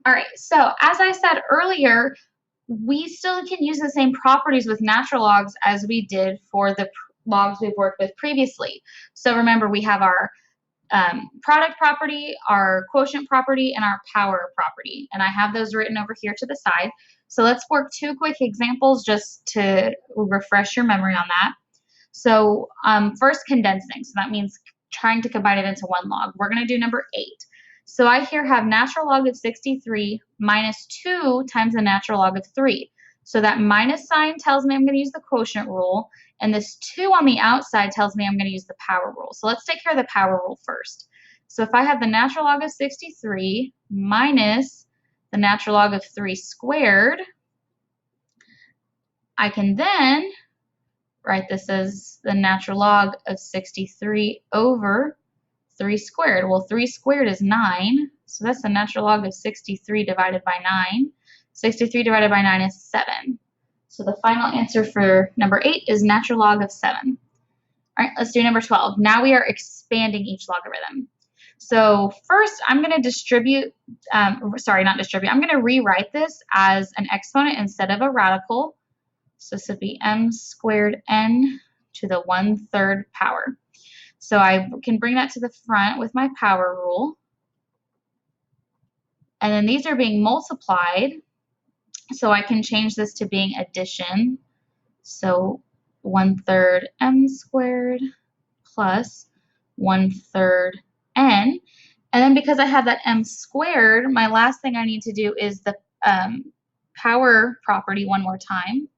All right, so as I said earlier, we still can use the same properties with natural logs as we did for the logs we've worked with previously. So remember, we have our product property, our quotient property, and our power property. And I have those written over here to the side. So let's work two quick examples just to refresh your memory on that. So first, condensing. So that means trying to combine it into one log. We're going to do number 8. So I here have natural log of 63 minus 2 times the natural log of 3. So that minus sign tells me I'm going to use the quotient rule, and this 2 on the outside tells me I'm going to use the power rule. So let's take care of the power rule first. So if I have the natural log of 63 minus the natural log of 3 squared, I can then write this as the natural log of 63 over 3 squared. Well, 3 squared is 9, so that's the natural log of 63 divided by 9. 63 divided by 9 is 7. So the final answer for number 8 is natural log of 7. All right, let's do number 12. Now we are expanding each logarithm. So first, I'm going to distribute, I'm going to rewrite this as an exponent instead of a radical. So this would be m squared n to the 1/3 power. So I can bring that to the front with my power rule. And then these are being multiplied. So I can change this to being addition. So 1/3 m squared plus 1/3 n. And then because I have that m squared, my last thing I need to do is the power property one more time.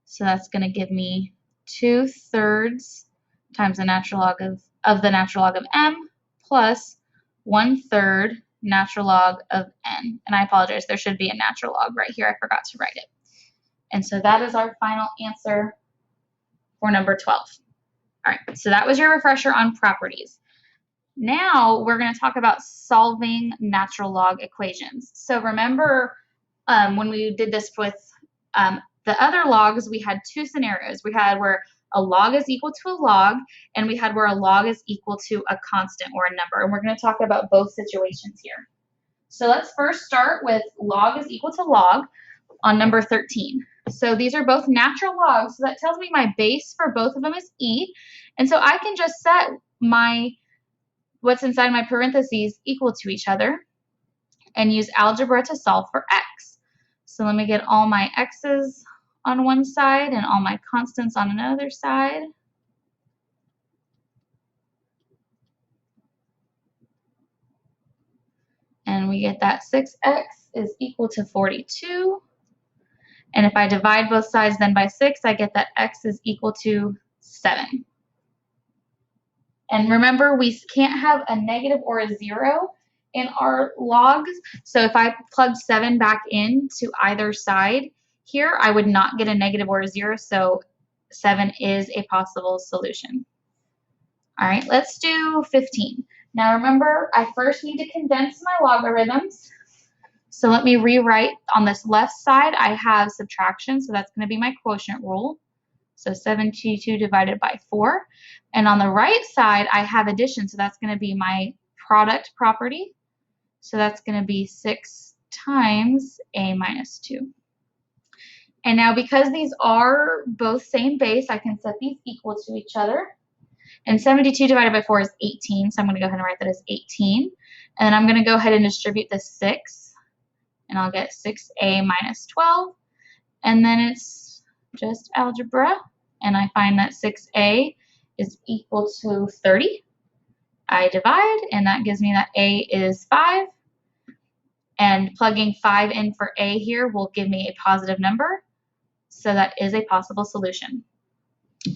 So that's going to give me 2/3 times the natural log of the natural log of m plus 1/3 natural log of n. And I apologize, there should be a natural log right here. I forgot to write it. And so that is our final answer for number 12. All right, so that was your refresher on properties. Now we're going to talk about solving natural log equations. So remember when we did this with the other logs, we had two scenarios. We had where a log is equal to a log, and we had where a log is equal to a constant or a number. And we're going to talk about both situations here. So let's first start with log is equal to log on number 13. So these are both natural logs, so that tells me my base for both of them is e. And so I can just set what's inside my parentheses equal to each other and use algebra to solve for x. So let me get all my x's on one side and all my constants on another side. And we get that 6x is equal to 42. And if I divide both sides then by 6, I get that x is equal to 7. And remember, we can't have a negative or a 0 in our logs. So if I plug 7 back into either side here, I would not get a negative or a 0. So 7 is a possible solution. All right, let's do 15. Now remember, I first need to condense my logarithms. So let me rewrite on this left side, I have subtraction, so that's going to be my quotient rule. So 72 divided by 4. And on the right side, I have addition, so that's going to be my product property. So that's going to be 6 times a minus 2. And now because these are both same base, I can set these equal to each other. And 72 divided by 4 is 18, so I'm going to go ahead and write that as 18. And then I'm going to go ahead and distribute the 6, and I'll get 6a minus 12. And then it's just algebra, and I find that 6a is equal to 30. I divide, and that gives me that a is 5. And plugging 5 in for a here will give me a positive number. So that is a possible solution.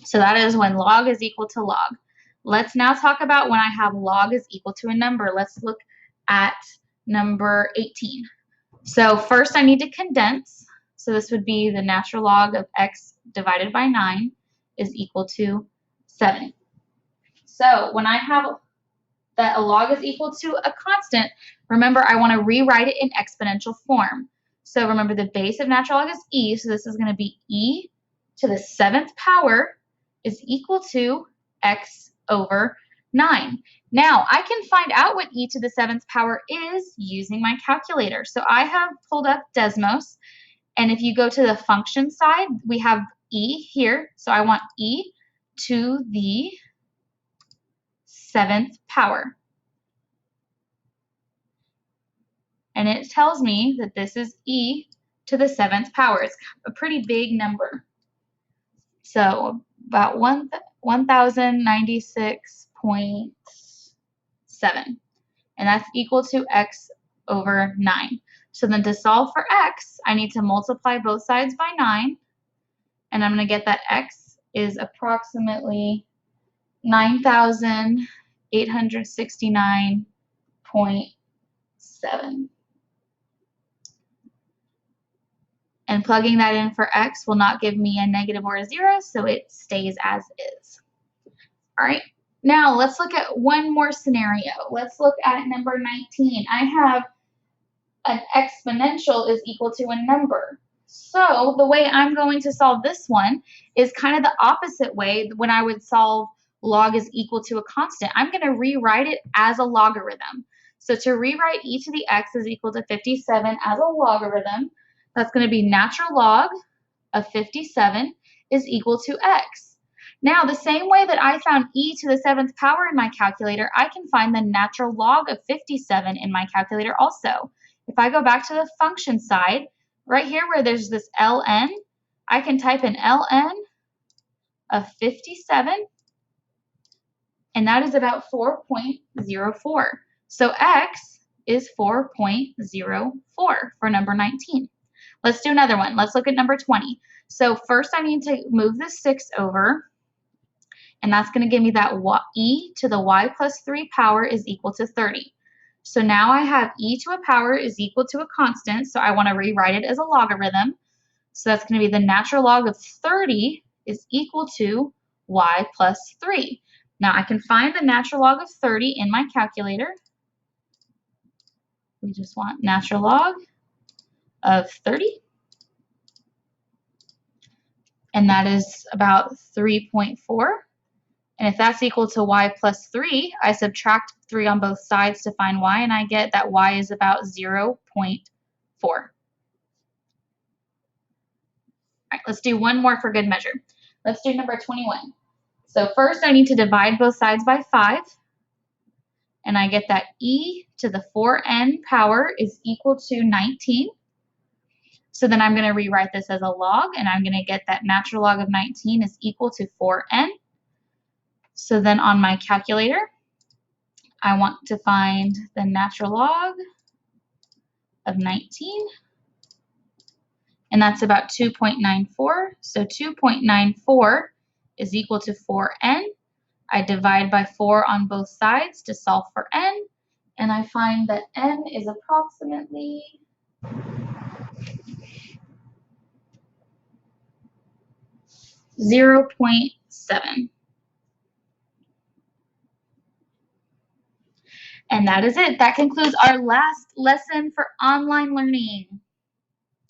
So that is when log is equal to log. Let's now talk about when I have log is equal to a number. Let's look at number 18. So first I need to condense. So this would be the natural log of x divided by 9 is equal to 7. So when I have that a log is equal to a constant, remember I want to rewrite it in exponential form. So remember the base of natural log is e, so this is going to be e to the 7th power is equal to x over 9. Now, I can find out what e to the 7th power is using my calculator. So I have pulled up Desmos, and if you go to the function side, we have e here. So I want e to the 7th power. And it tells me that this is e to the 7th power. It's a pretty big number. So about 1096.7. And that's equal to x over 9. So then to solve for x, I need to multiply both sides by 9. And I'm going to get that x is approximately 9,869.7. And plugging that in for x will not give me a negative or a 0, so it stays as is. All right, now let's look at one more scenario. Let's look at number 19. I have an exponential is equal to a number. So the way I'm going to solve this one is kind of the opposite way when I would solve log is equal to a constant. I'm going to rewrite it as a logarithm. So to rewrite e to the x is equal to 57 as a logarithm, that's going to be natural log of 57 is equal to x. Now, the same way that I found e to the 7th power in my calculator, I can find the natural log of 57 in my calculator also. If I go back to the function side, right here where there's this ln, I can type in ln of 57, and that is about 4.04. So x is 4.04 for number 19. Let's do another one. Let's look at number 20. So first I need to move the 6 over, and that's going to give me that e to the y plus 3 power is equal to 30. So now I have e to a power is equal to a constant, so I want to rewrite it as a logarithm. So that's going to be the natural log of 30 is equal to y plus 3. Now I can find the natural log of 30 in my calculator. We just want natural log of 30. And that is about 3.4. And if that's equal to y plus 3, I subtract 3 on both sides to find y, and I get that y is about 0.4. All right, let's do one more for good measure. Let's do number 21. So first I need to divide both sides by 5, and I get that e to the 4n power is equal to 19. So then I'm going to rewrite this as a log, and I'm going to get that natural log of 19 is equal to 4n. So then on my calculator, I want to find the natural log of 19, and that's about 2.94. So 2.94 is equal to 4n. I divide by 4 on both sides to solve for n, and I find that n is approximately 0.7. And that is it. That concludes our last lesson for online learning.